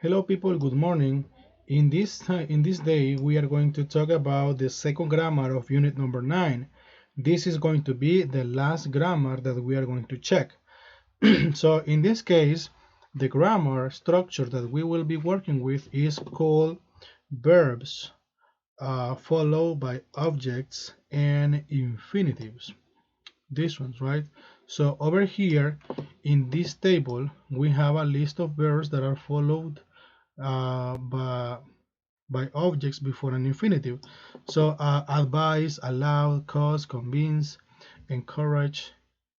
Hello people, good morning. In this day we are going to talk about the second grammar of unit number 9. This is going to be the last grammar that we are going to check. So in this case, the grammar structure that we will be working with is called verbs followed by objects and infinitives. These ones, right? So over here in this table we have a list of verbs that are followed uh, by, by objects before an infinitive. So advise, allow, cause, convince, encourage,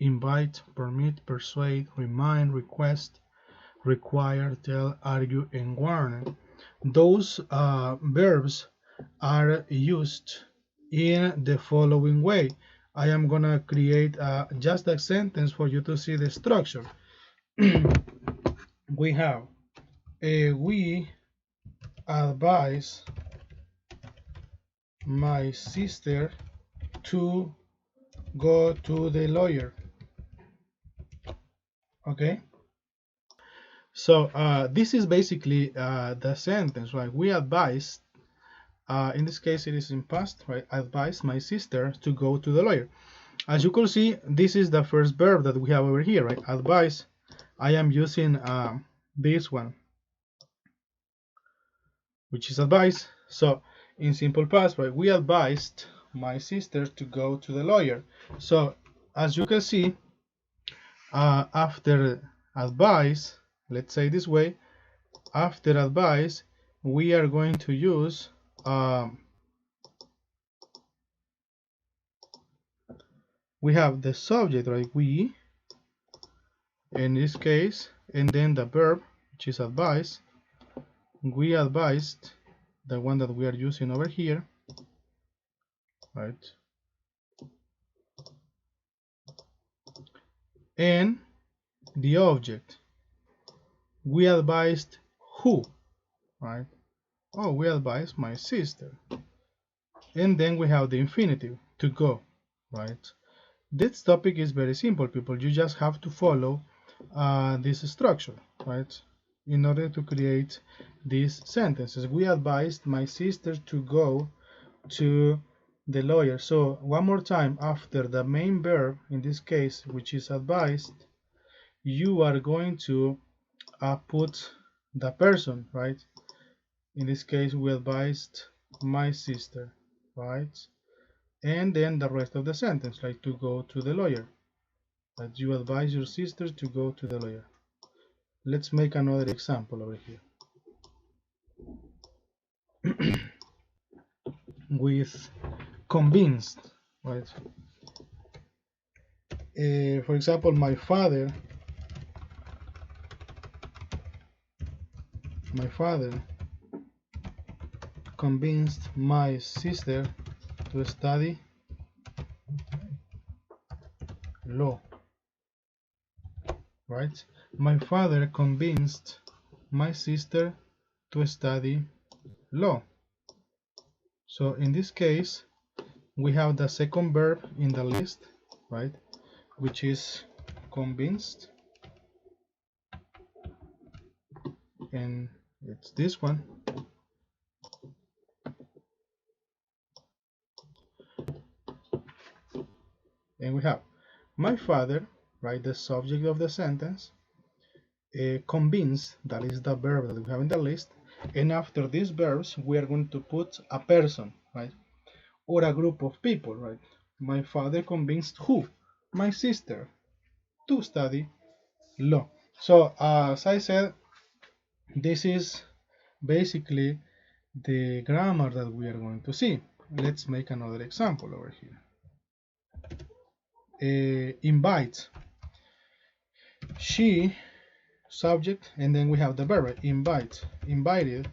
invite, permit, persuade, remind, request, require, tell, argue, and warn. Those verbs are used in the following way. I am gonna create just a sentence for you to see the structure. We have we advise my sister to go to the lawyer. Okay, so this is basically the sentence, right? We advised, in this case it is in past, right? Advise my sister to go to the lawyer. As you can see, this is the first verb that we have over here, right? Advise. I am using this one, which is advice. So in simple past, right, we advised my sister to go to the lawyer. So as you can see, after advice, let's say this way, after advice we are going to use we have the subject, right? We, in this case, and then the verb, which is advice. We advised, the one that we are using over here, right? And the object, we advised who, right? Oh, we advised my sister. And then we have the infinitive, to go, right? This topic is very simple, people. You just have to follow this structure, right? In order to create these sentences. We advised my sister to go to the lawyer. So one more time, after the main verb, in this case, which is advised, you are going to put the person, right? In this case, we advised my sister, right? And then the rest of the sentence, like to go to the lawyer. That you advise your sister to go to the lawyer. Let's make another example over here. With convinced, right? For example, my father convinced my sister to study law, right? My father convinced my sister to study law. So in this case, we have the second verb in the list, right? Which is convinced, and it's this one. And we have my father, right? The subject of the sentence. Convince, that is the verb that we have in the list, and after these verbs we are going to put a person, right, or a group of people, right? My father convinced who? My sister, to study law. So as I said, this is basically the grammar that we are going to see. Let's make another example over here. Invite, she, subject, and then we have the verb, invite, invited.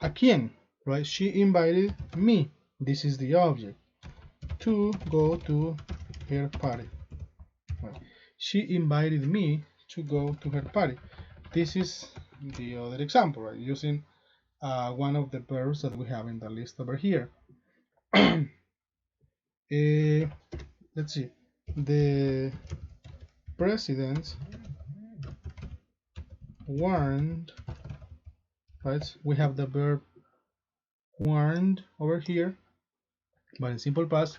¿A quién? Right? She invited me. This is the object. To go to her party. Right? She invited me to go to her party. This is the other example, right? Using one of the verbs that we have in the list over here. Let's see. The president warned, right? We have the verb warned over here, but in simple past,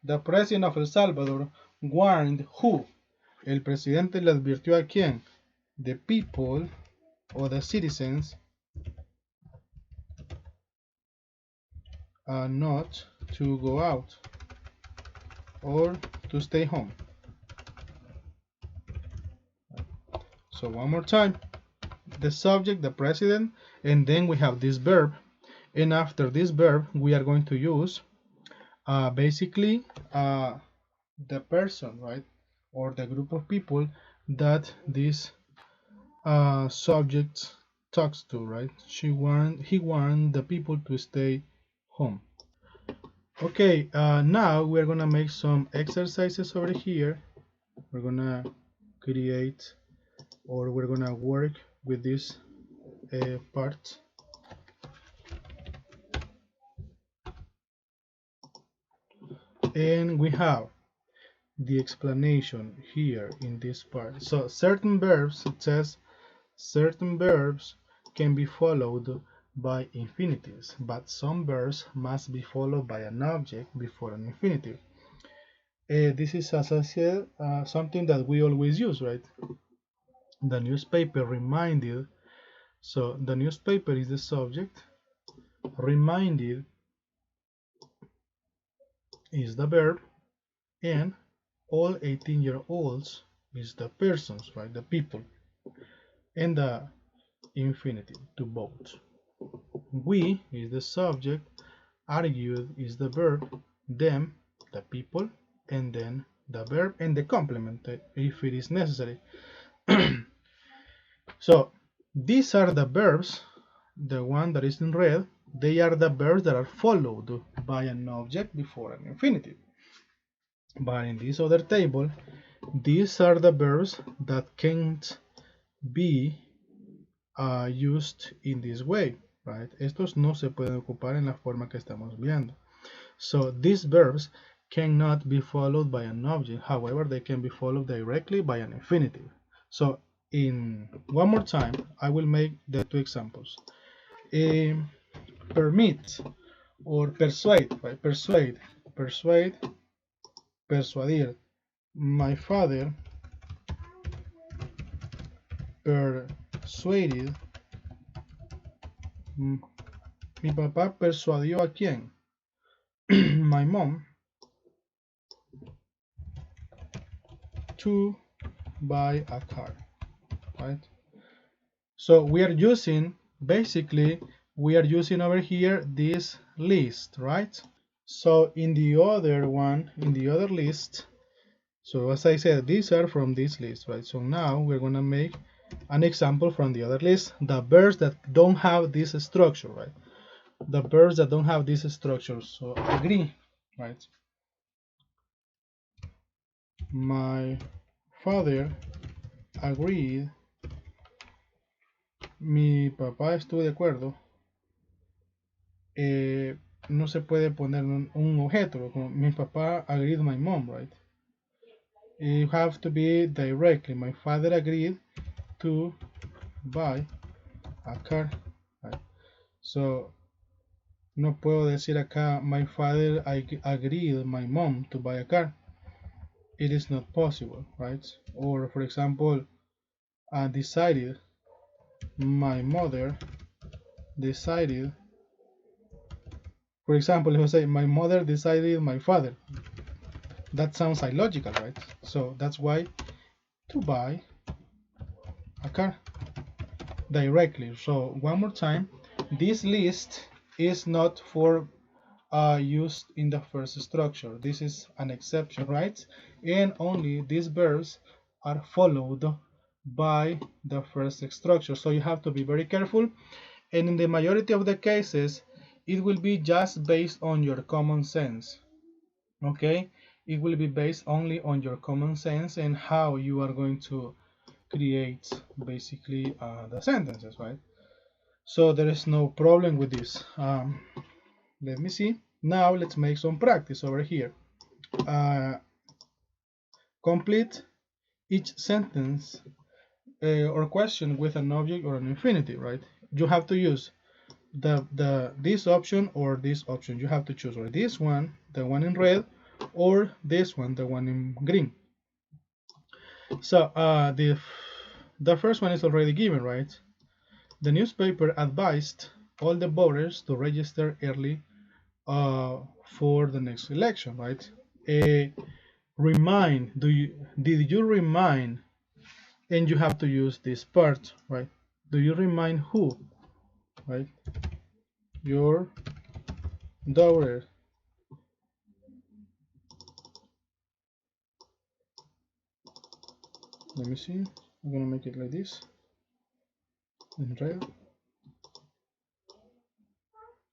the president of El Salvador warned who? El presidente le advirtió a quién? The people or the citizens not to go out or to stay home. So one more time, the subject, the president, and then we have this verb, and after this verb we are going to use basically the person, right, or the group of people that this subject talks to, right? He warned the people to stay home. Okay, now we're gonna make some exercises over here. We're gonna create, or we're gonna work with this part. And we have the explanation here in this part. So certain verbs, it says certain verbs can be followed by infinitives, but some verbs must be followed by an object before an infinitive. This is, as I said, something that we always use, right? The newspaper reminded, so the newspaper is the subject, reminded is the verb, and all 18-year-olds is the persons, right? The people, and the infinitive to vote. We is the subject, argued is the verb, them the people, and then the verb and the complement if it is necessary. So these are the verbs, the one that is in red, they are the verbs that are followed by an object before an infinitive. But in this other table, these are the verbs that can't be used in this way, right? Estos no se pueden ocupar en la forma que estamos viendo. So these verbs cannot be followed by an object. However, they can be followed directly by an infinitive. So in one more time, I will make the two examples. Permit or persuade, right? Persuade, persuadir. My father persuaded. Mi papá persuadió a quién? My mom to buy a car, right? So we are using, basically, we are using over here this list, right? So in the other one, in the other list, so as I said, these are from this list, right? So now we're gonna make an example from the other list, the verbs that don't have this structure, right? The verbs that don't have this structure. So agree, right? My father agreed. Mi papá estuvo de acuerdo. No se puede poner un objeto, como mi papá agreed my mom, right? You have to be directly. My father agreed to buy a car, right? So no puedo decir acá my father agreed my mom to buy a car. It is not possible, right? Or for example, decided, my mother decided. For example, if I say my mother decided my father, that sounds illogical, right? So that's why to buy a car directly. So one more time, this list is not for used in the first structure. This is an exception, right? And only these verbs are followed by the first structure. So you have to be very careful. And in the majority of the cases, it will be just based on your common sense. Okay? It will be based only on your common sense and how you are going to create basically the sentences, right? So there is no problem with this. Let me see. Now let's make some practice over here. Complete each sentence or question with an object or an infinitive, right? You have to use this option or this option. You have to choose, or this one, the one in red, or this one, the one in green. So the first one is already given, right? The newspaper advised all the voters to register early for the next election, right? Did you remind, and you have to use this part, right? Do you remind who, right? Your daughter. Let me see. I'm gonna make it like this in red.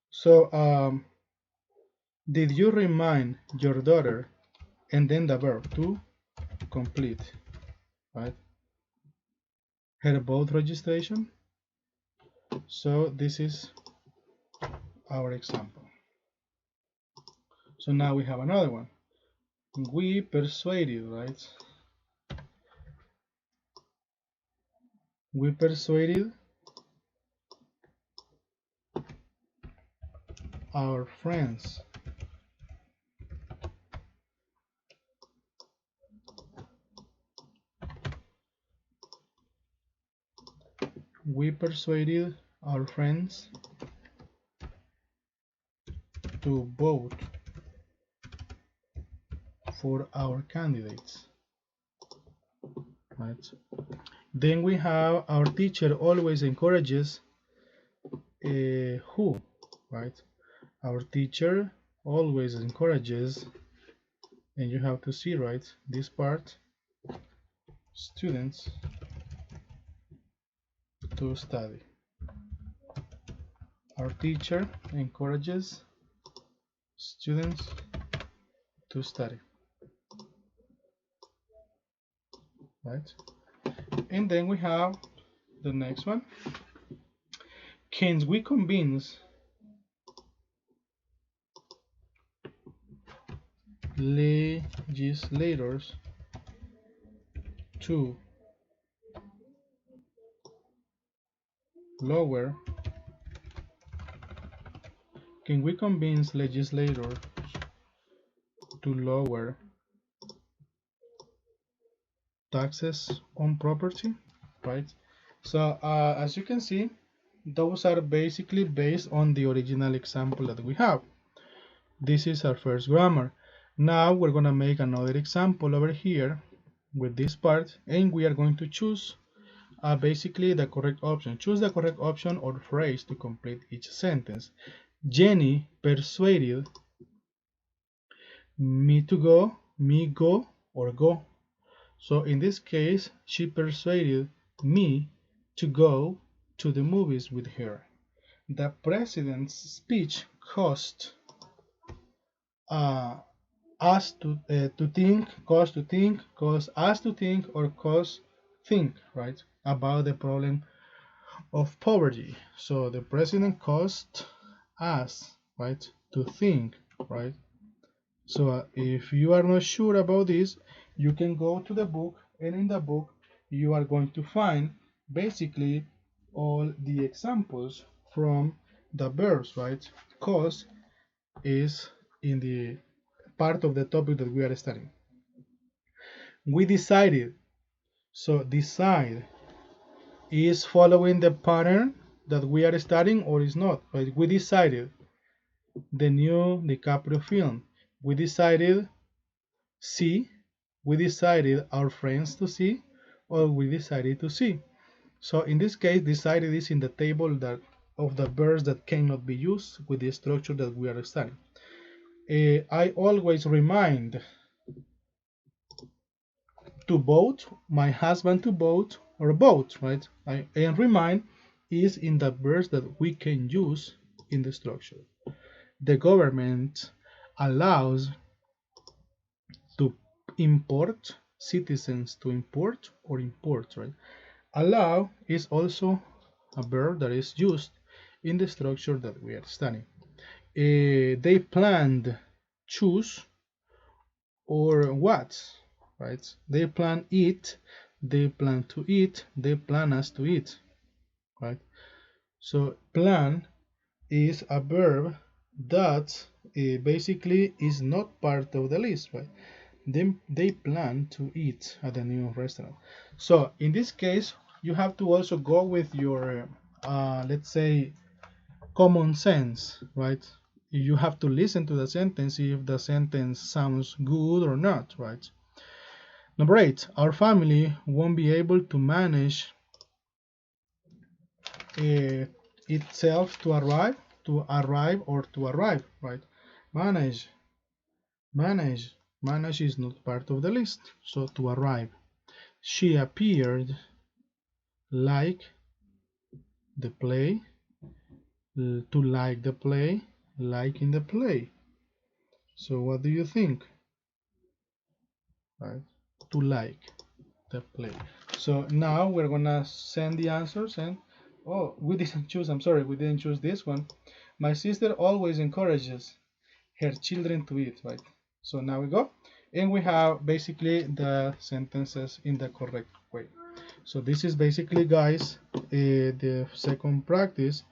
So did you remind your daughter, and then the verb to complete, right? Her vote registration. So this is our example. So now we have another one. We persuaded, right? We persuaded our friends. We persuaded our friends to vote for our candidates, right? Then we have our teacher always encourages who, right? Our teacher always encourages, and you have to see, right, this part, students to study. Our teacher encourages students to study, right? And then we have the next one. Can we convince legislators to lower? Can we convince legislators to lower taxes on property, right? So as you can see, those are basically based on the original example that we have. This is our first grammar. Now we're going to make another example over here with this part, and we are going to choose basically the correct option. Choose the correct option or phrase to complete each sentence. Jenny persuaded me to go, me go, or go. So in this case, she persuaded me to go to the movies with her. The president's speech caused us to think, caused us to think, or cause think, right, about the problem of poverty. So the president caused us, right, to think, right? So if you are not sure about this, you can go to the book, and in the book you are going to find basically all the examples from the verbs, right? Cause is in the part of the topic that we are studying. We decided. So decide is following the pattern that we are studying or is not, right? We decided the new DiCaprio film. We decided see. We decided our friends to see, or we decided to see. So in this case, decided is in the table that of the verbs that cannot be used with the structure that we are studying. I always remind to vote, my husband to vote, or vote, right? And remind is in the verbs that we can use in the structure. The government allows to import, citizens to import or import, right? Allow is also a verb that is used in the structure that we are studying. They planned choose or what, right? They plan eat they plan to eat, they plan us to eat, right? So plan is a verb that basically is not part of the list, right? They plan to eat at the new restaurant. So in this case, you have to also go with your, let's say, common sense, right? You have to listen to the sentence if the sentence sounds good or not, right? Number 8, our family won't be able to manage itself to arrive or to arrive, right? Manage, manage is not part of the list, so to arrive. She appeared like the play, to like the play, like in the play. So what do you think? Right? To like the play. So now we're gonna send the answers, and oh, we didn't choose, I'm sorry, we didn't choose this one. My sister always encourages her children to eat, right? So now we go, and we have basically the sentences in the correct way. So this is basically, guys, the second practice,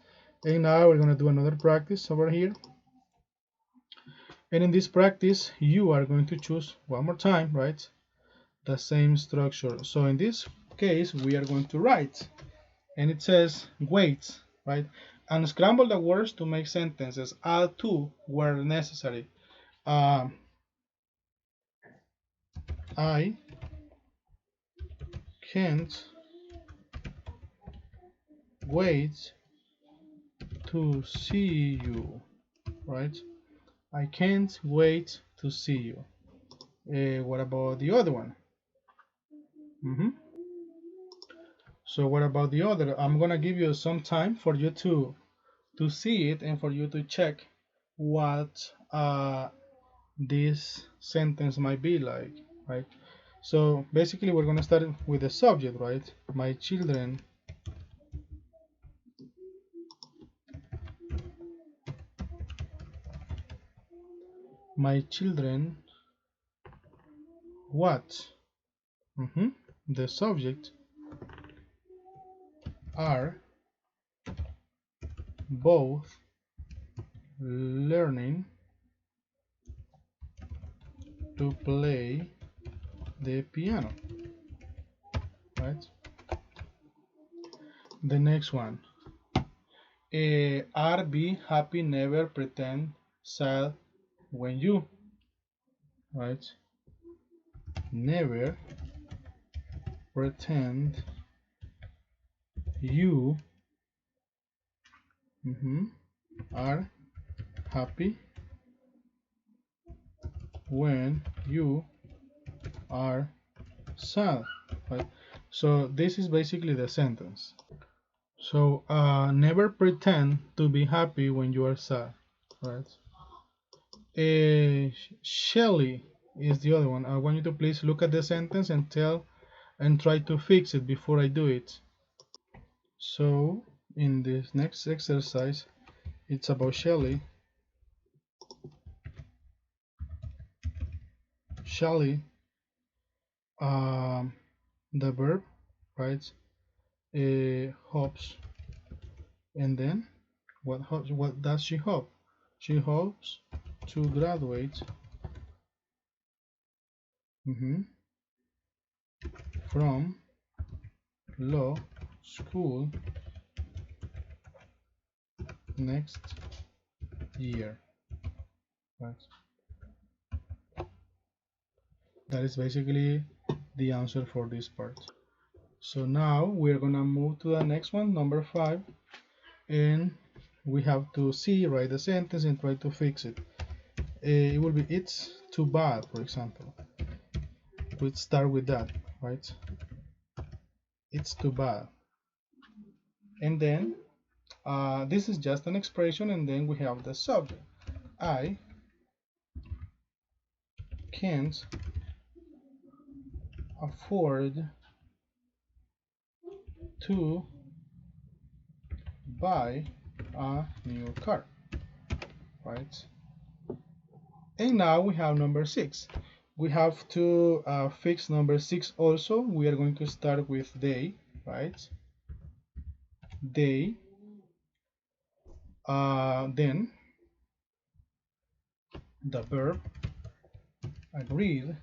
and now we're gonna do another practice over here. And in this practice, you are going to choose one more time, right? The same structure. So in this case, we are going to write, and it says wait, right? And scramble the words to make sentences. Add to where necessary. I can't wait to see you, right? I can't wait to see you. What about the other one? So what about the other? I'm gonna give you some time for you to see it and for you to check what this sentence might be like, right? So basically we're gonna start with the subject, right? My children what? The subject are both learning to play the piano, right? The next one, are be happy, never pretend sad when you, right? Never pretend you are happy when you are sad, right? So this is basically the sentence. So never pretend to be happy when you are sad, right? Shelly is the other one. I want you to please look at the sentence and try to fix it before I do it. So in this next exercise, it's about Shelly. Shelly, the verb, right? Hopes, and then what does she hope? She hopes to graduate from law school next year, right? That is basically the answer for this part. So now we're gonna move to the next one, number 5, and we have to write the sentence and try to fix it. It will be it's too bad, for example. We start with that, right? It's too bad. And then this is just an expression, and then we have the subject. I can't afford to buy a new car, right? And now we have number 6. we have to fix number 6 also. We are going to start with day, right? Day. Then the verb agreed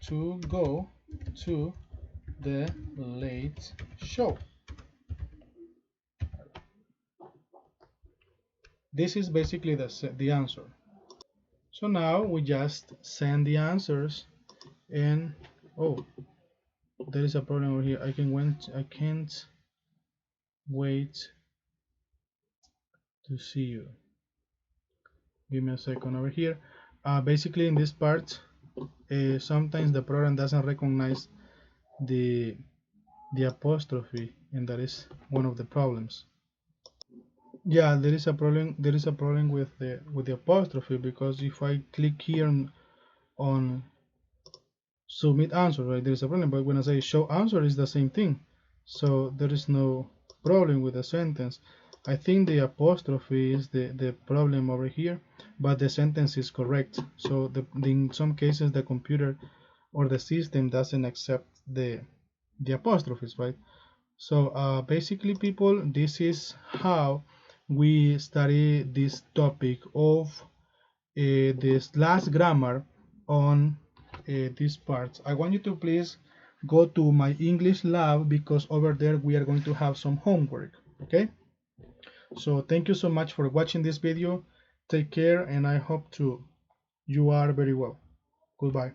to go to the late show. This is basically the answer. So now we just send the answers, and oh, there is a problem over here. I can't wait to see you. Give me a second over here. Basically in this part, sometimes the program doesn't recognize the apostrophe, and that is one of the problems. Yeah, there is a problem with the apostrophe, because if I click here on submit answer, right, there is a problem. But when I say show answer, is the same thing, so there is no problem with the sentence. I think the apostrophe is the problem over here, but the sentence is correct. So in some cases the computer or the system doesn't accept the apostrophes, right? So basically, people, this is how we study this topic of this last grammar on these parts. I want you to please go to my English lab, because over there we are going to have some homework. Okay, so thank you so much for watching this video. Take care, and I hope you are very well. Goodbye.